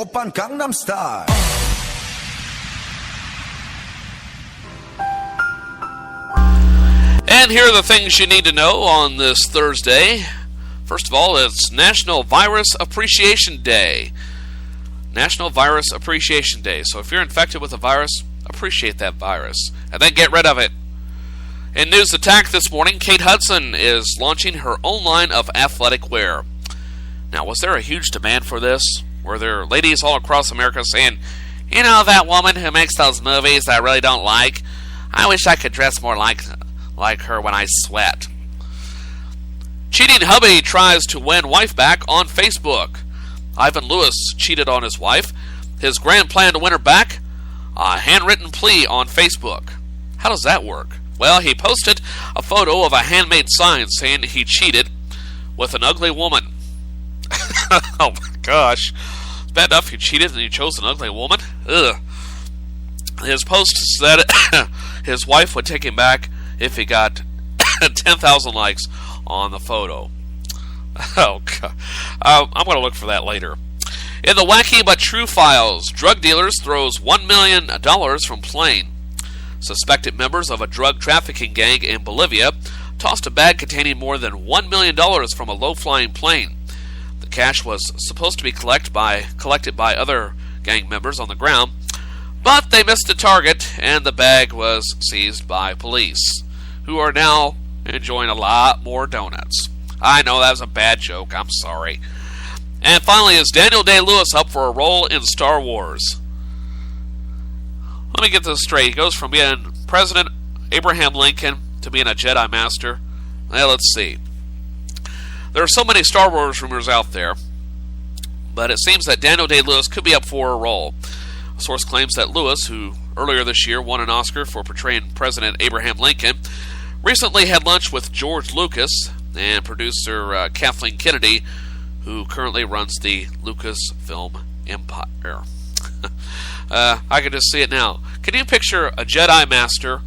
Oppan Gangnam Style. And here are the things you need to know on this Thursday. First of all, it's National Virus Appreciation Day. National Virus Appreciation Day. So if you're infected with a virus, appreciate that virus and then get rid of it. In News Attack this morning, Kate Hudson is launching her own line of athletic wear. Now, was there a huge demand for this? Were there ladies all across America saying, you know, that woman who makes those movies that I really don't like? I wish I could dress more like her when I sweat. Cheating hubby tries to win wife back on Facebook. Ivan Lewis cheated on his wife. His grand plan to win her back? A handwritten plea on Facebook. How does that work? Well, he posted a photo of a handmade sign saying he cheated with an ugly woman. Oh my gosh. It's bad enough you cheated and you chose an ugly woman? Ugh. His post said his wife would take him back if he got 10,000 likes on the photo. Oh God. I'm going to look for that later. In the wacky but true files, drug dealers throws $1 million from plane. Suspected members of a drug trafficking gang in Bolivia tossed a bag containing more than $1 million from a low-flying plane. The cash was supposed to be collected by other gang members on the ground, but they missed the target and the bag was seized by police, who are now enjoying a lot more donuts. I know that was a bad joke. I'm sorry. And finally, is Daniel Day-Lewis up for a role in Star Wars? Let me get this straight. He goes from being President Abraham Lincoln to being a Jedi Master. Well, let's see. There are so many Star Wars rumors out there, but it seems that Daniel Day-Lewis could be up for a role. A source claims that Lewis, who earlier this year won an Oscar for portraying President Abraham Lincoln, recently had lunch with George Lucas and producer Kathleen Kennedy, who currently runs the Lucasfilm empire. I can just see it now. Can you picture a Jedi Master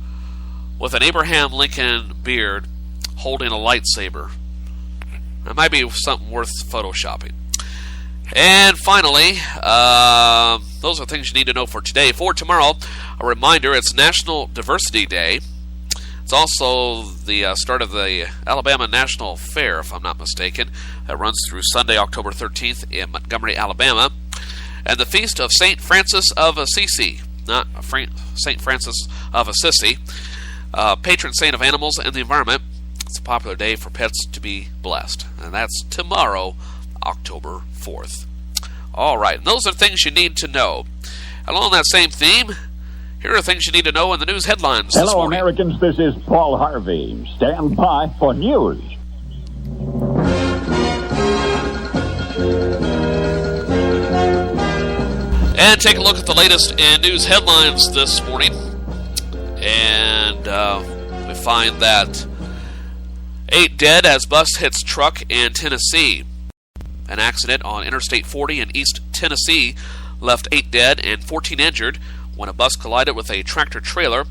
with an Abraham Lincoln beard holding a lightsaber? That might be something worth photoshopping. And finally, those are things you need to know for today. For tomorrow, a reminder, it's National Diversity Day. It's also the start of the Alabama National Fair, if I'm not mistaken. That runs through Sunday, October 13th in Montgomery, Alabama. And the Feast of St. Francis of Assisi, not St. Francis of Assisi, patron saint of animals and the environment. It's a popular day for pets to be blessed. And that's tomorrow, October 4th. All right, and those are things you need to know. Along that same theme, here are things you need to know in the news headlines this morning. Hello, Americans. This is Paul Harvey. Stand by for news. And take a look at the latest in news headlines this morning. And we find that 8 dead as bus hits truck in Tennessee. An accident on Interstate 40 in East Tennessee left 8 dead and 14 injured when a bus collided with a tractor-trailer.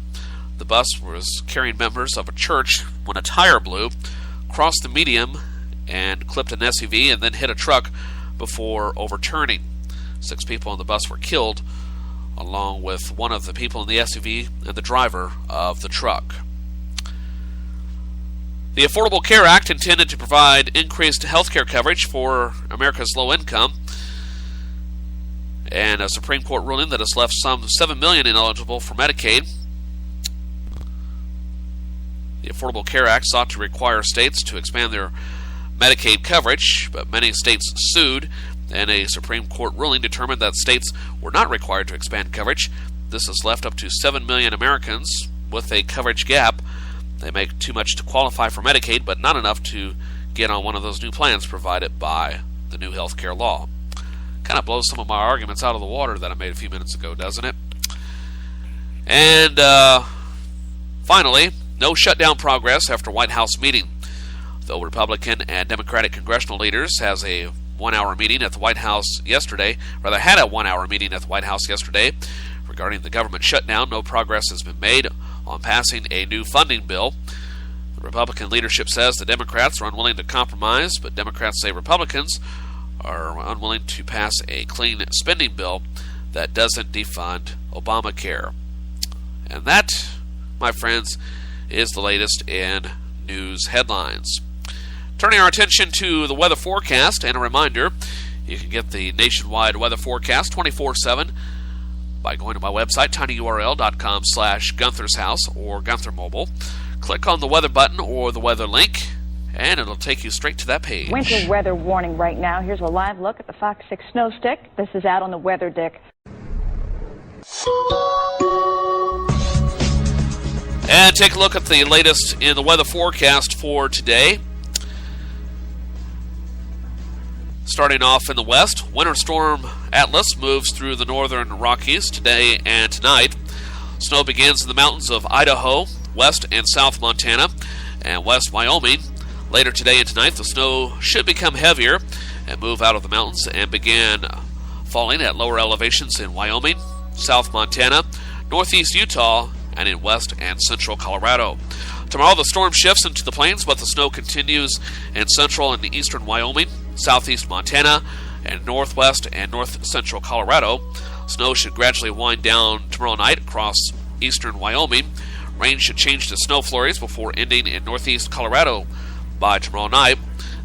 The bus was carrying members of a church when a tire blew, crossed the median, and clipped an SUV and then hit a truck before overturning. 6 people on the bus were killed, along with one of the people in the SUV and the driver of the truck. The Affordable Care Act intended to provide increased health care coverage for America's low income, and a Supreme Court ruling that has left some 7 million ineligible for Medicaid. The Affordable Care Act sought to require states to expand their Medicaid coverage, but many states sued, and a Supreme Court ruling determined that states were not required to expand coverage. This has left up to 7 million Americans with a coverage gap. They make too much to qualify for Medicaid, but not enough to get on one of those new plans provided by the new health care law. Kind of blows some of my arguments out of the water that I made a few minutes ago, doesn't it? And finally, no shutdown progress after White House meeting. Though Republican and Democratic congressional leaders had a 1-hour meeting at the White House yesterday regarding the government shutdown, no progress has been made on passing a new funding bill. The Republican leadership says the Democrats are unwilling to compromise, but Democrats say Republicans are unwilling to pass a clean spending bill that doesn't defund Obamacare. And that, my friends, is the latest in news headlines. Turning our attention to the weather forecast, and a reminder, you can get the nationwide weather forecast 24/7 by going to my website, tinyurl.com/Gunther's House or Gunther Mobile. Click on the weather button or the weather link, and it'll take you straight to that page. Winter weather warning right now. Here's a live look at the Fox 6 snow stick. This is out on the weather dick. And take a look at the latest in the weather forecast for today. Starting off in the west, Winter Storm Atlas moves through the northern Rockies today and tonight. Snow begins in the mountains of Idaho, west and south Montana, and west Wyoming. Later today and tonight, the snow should become heavier and move out of the mountains and begin falling at lower elevations in Wyoming, south Montana, northeast Utah, and in west and central Colorado. Tomorrow, the storm shifts into the plains, but the snow continues in central and eastern Wyoming, southeast Montana, and northwest and north central Colorado. Snow should gradually wind down tomorrow night across eastern Wyoming. Rain should change to snow flurries before ending in northeast Colorado by tomorrow night.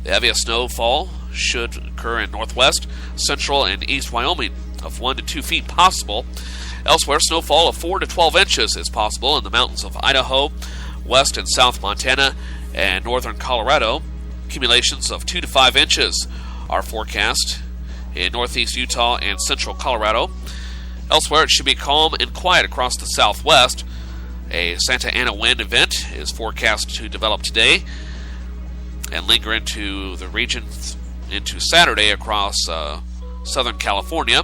The heaviest snowfall should occur in northwest, central, and east Wyoming of 1 to 2 feet possible. Elsewhere, snowfall of 4 to 12 inches is possible in the mountains of Idaho, west and south Montana, and northern Colorado. Accumulations of 2 to 5 inches are forecast in northeast Utah and central Colorado. Elsewhere, it should be calm and quiet across the southwest. A Santa Ana wind event is forecast to develop today and linger into the region into Saturday across southern California.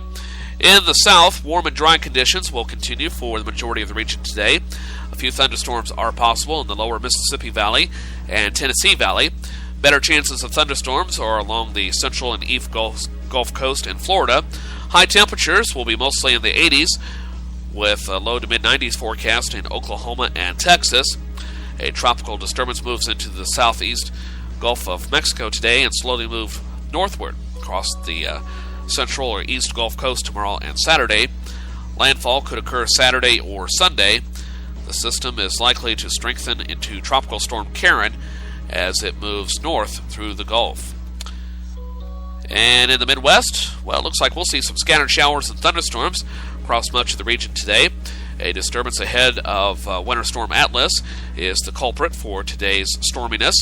In the south, warm and dry conditions will continue for the majority of the region today. A few thunderstorms are possible in the lower Mississippi Valley and Tennessee Valley. Better chances of thunderstorms are along the central and east Gulf Coast in Florida. High temperatures will be mostly in the 80s, with low to mid-90s forecast in Oklahoma and Texas. A tropical disturbance moves into the southeast Gulf of Mexico today and slowly move northward across the central or east Gulf Coast tomorrow and Saturday. Landfall could occur Saturday or Sunday. The system is likely to strengthen into Tropical Storm Karen as it moves north through the Gulf. And in the Midwest, well, it looks like we'll see some scattered showers and thunderstorms across much of the region today. A disturbance ahead of Winter Storm Atlas is the culprit for today's storminess.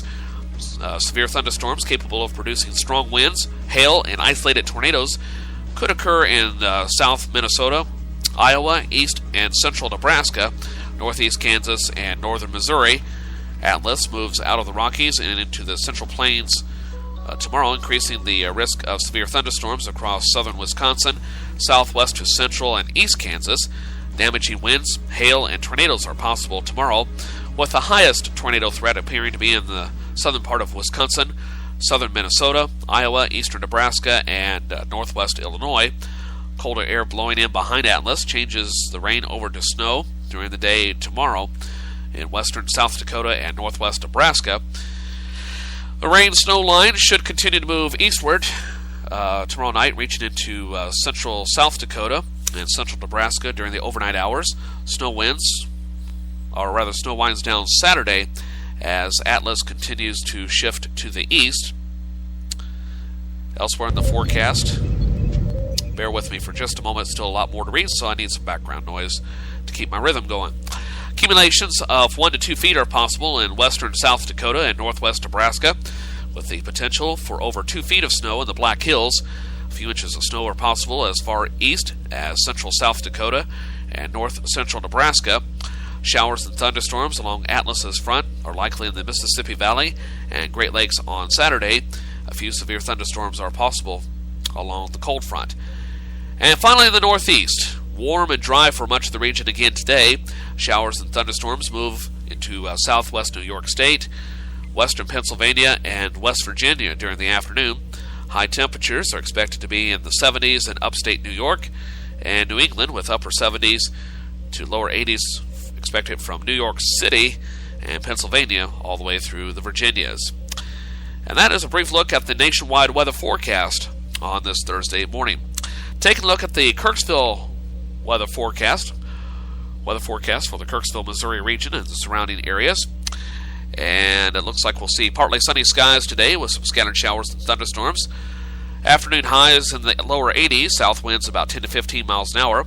Severe thunderstorms capable of producing strong winds, hail, and isolated tornadoes could occur in south Minnesota, Iowa, east and central Nebraska, northeast Kansas, and northern Missouri. Atlas moves out of the Rockies and into the Central Plains tomorrow, increasing the risk of severe thunderstorms across southern Wisconsin, southwest to central and east Kansas. Damaging winds, hail, and tornadoes are possible tomorrow, with the highest tornado threat appearing to be in the southern part of Wisconsin, southern Minnesota, Iowa, eastern Nebraska, and northwest Illinois. Colder air blowing in behind Atlas changes the rain over to snow during the day tomorrow in western South Dakota and northwest Nebraska. The rain-snow line should continue to move eastward tomorrow night, reaching into central South Dakota and central Nebraska during the overnight hours. Snow winds down Saturday as Atlas continues to shift to the east. Elsewhere in the forecast, bear with me for just a moment, still a lot more to read, so I need some background noise to keep my rhythm going. Accumulations of 1 to 2 feet are possible in western South Dakota and northwest Nebraska, with the potential for over 2 feet of snow in the Black Hills. A few inches of snow are possible as far east as central South Dakota and north central Nebraska. Showers and thunderstorms along Atlas's front are likely in the Mississippi Valley and Great Lakes on Saturday. A few severe thunderstorms are possible along the cold front. And finally, in the northeast, warm and dry for much of the region again today. Showers and thunderstorms move into southwest New York State, western Pennsylvania, and West Virginia during the afternoon. High temperatures are expected to be in the 70s in upstate New York and New England, with upper 70s to lower 80s expected from New York City and Pennsylvania all the way through the Virginias. And that is a brief look at the nationwide weather forecast. on this Thursday morning. Taking a look at the Kirksville weather forecast. Weather forecast for the Kirksville, Missouri region and the surrounding areas. And it looks like we'll see partly sunny skies today with some scattered showers and thunderstorms. Afternoon highs in the lower 80s, south winds about 10 to 15 miles an hour.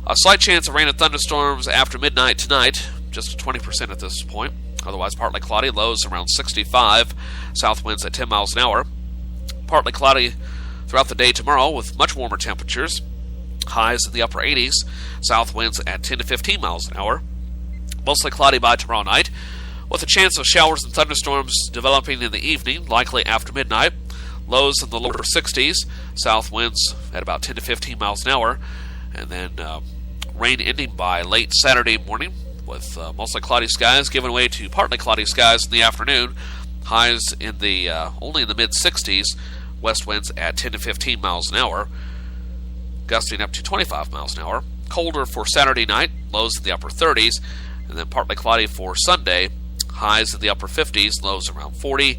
A slight chance of rain and thunderstorms after midnight tonight, just 20% at this point. Otherwise partly cloudy, lows around 65, south winds at 10 miles an hour. Partly cloudy throughout the day tomorrow with much warmer temperatures. Highs in the upper 80s, south winds at 10 to 15 miles an hour. Mostly cloudy by tomorrow night, with a chance of showers and thunderstorms developing in the evening, likely after midnight. Lows in the lower 60s, south winds at about 10 to 15 miles an hour. And then rain ending by late Saturday morning, with mostly cloudy skies giving way to partly cloudy skies in the afternoon. Highs in the only in the mid-60s, west winds at 10 to 15 miles an hour, gusting up to 25 miles an hour. Colder for Saturday night, lows in the upper 30s, and then partly cloudy for Sunday, highs in the upper 50s, lows around 40.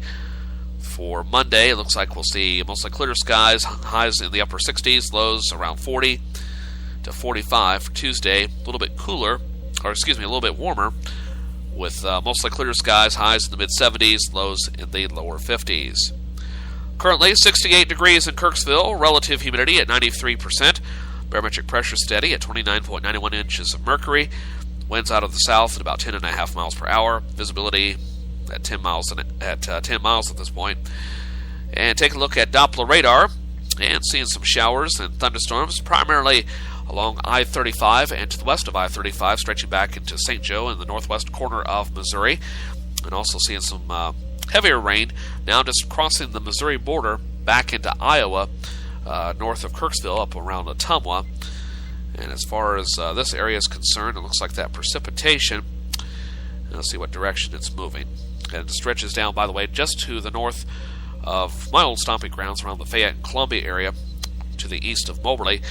For Monday, it looks like we'll see mostly clear skies, highs in the upper 60s, lows around 40 to 45. For Tuesday, a little bit cooler, a little bit warmer, with mostly clear skies, highs in the mid-70s, lows in the lower 50s. Currently, 68 degrees in Kirksville, relative humidity at 93%, barometric pressure steady at 29.91 inches of mercury, winds out of the south at about 10.5 miles per hour, visibility at 10 miles at this point. And take a look at Doppler radar, and seeing some showers and thunderstorms, primarily along I-35 and to the west of I-35, stretching back into St. Joe in the northwest corner of Missouri, and also seeing some heavier rain now just crossing the Missouri border back into Iowa, north of Kirksville, up around Ottumwa. And as far as this area is concerned, it looks like that precipitation, and let's see what direction it's moving. And it stretches down, by the way, just to the north of my old stomping grounds around the Fayette and Columbia area, to the east of Moberly.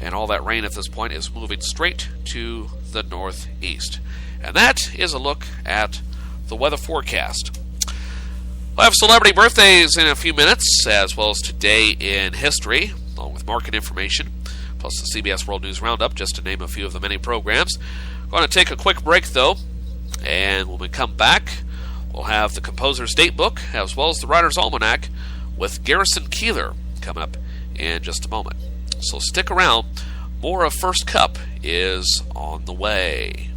And all that rain at this point is moving straight to the northeast. And that is a look at the weather forecast. We'll have celebrity birthdays in a few minutes, as well as today in history, along with market information, plus the CBS World News Roundup, just to name a few of the many programs. We're going to take a quick break, though, and when we come back, we'll have the Composer's Date Book, as well as the Writer's Almanac, with Garrison Keillor coming up in just a moment. So stick around. More of First Cup is on the way.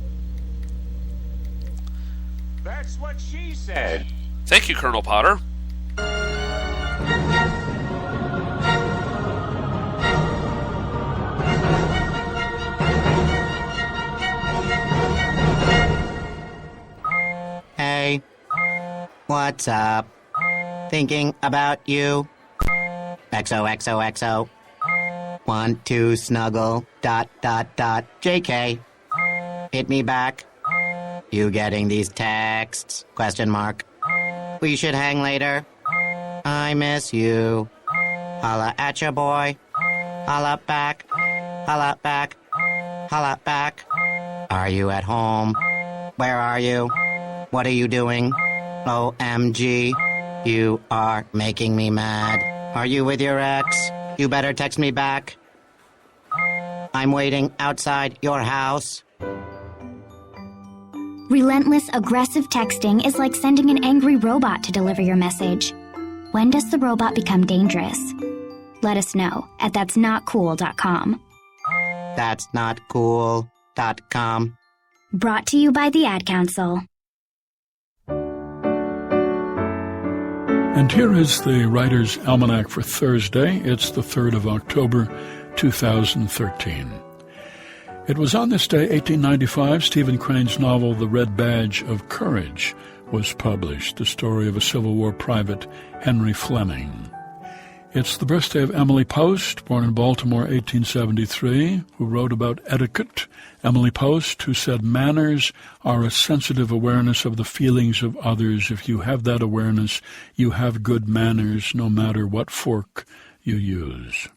That's what she said. Thank you, Colonel Potter. Hey, what's up? Thinking about you. XOXOXO. Want to snuggle, ... JK. Hit me back. You getting these texts? ? We should hang later. I miss you. Holla at ya, boy. Holla back. Holla back. Holla back. Are you at home? Where are you? What are you doing? OMG. You are making me mad. Are you with your ex? You better text me back. I'm waiting outside your house. Relentless, aggressive texting is like sending an angry robot to deliver your message. When does the robot become dangerous? Let us know at that'snotcool.com. That'snotcool.com. Brought to you by the Ad Council. And here is the Writer's Almanac for Thursday. It's the 3rd of October, 2013. It was on this day, 1895, Stephen Crane's novel The Red Badge of Courage was published, the story of a Civil War private, Henry Fleming. It's the birthday of Emily Post, born in Baltimore, 1873, who wrote about etiquette. Emily Post, who said manners are a sensitive awareness of the feelings of others. If you have that awareness, you have good manners no matter what fork you use.